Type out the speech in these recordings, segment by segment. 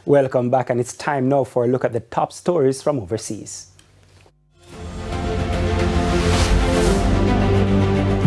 Welcome back, and it's time now for a look at the top stories from overseas.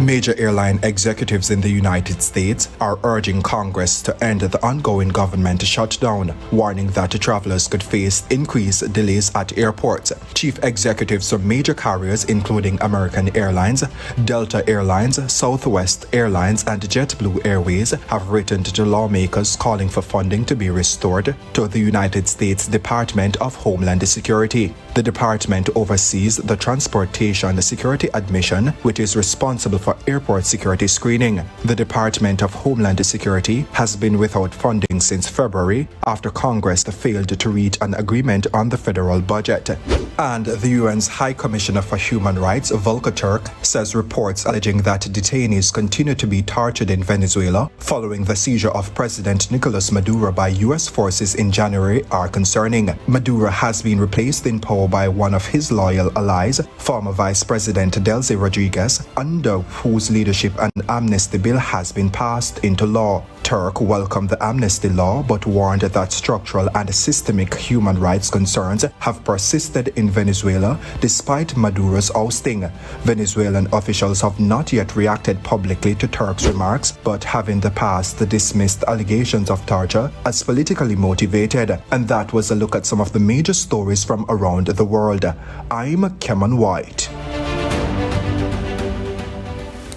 Major airline executives in the United States are urging Congress to end the ongoing government shutdown, warning that travelers could face increased delays at airports. Chief executives from major carriers including American Airlines, Delta Airlines, Southwest Airlines, and JetBlue Airways have written to lawmakers calling for funding to be restored to the United States Department of Homeland Security. The department oversees the Transportation Security Admission, which is responsible for airport security screening. The Department of Homeland Security has been without funding since February after Congress failed to reach an agreement on the federal budget. And the UN's High Commissioner for Human Rights, Volker Turk, says reports alleging that detainees continue to be tortured in Venezuela following the seizure of President Nicolas Maduro by U.S. forces in January are concerning. Maduro has been replaced in power by one of his loyal allies, former Vice President Delcy Rodriguez, under whose leadership an amnesty bill has been passed into law. Turk welcomed the amnesty law but warned that structural and systemic human rights concerns have persisted in Venezuela despite Maduro's ousting. Venezuelan officials have not yet reacted publicly to Turk's remarks, but have in the past dismissed allegations of torture as politically motivated. And that was a look at some of the major stories from around the world. I'm Cameron White.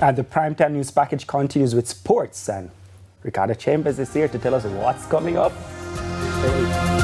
And the primetime news package continues with sports, and Ricardo Chambers is here to tell us what's coming up. Hey.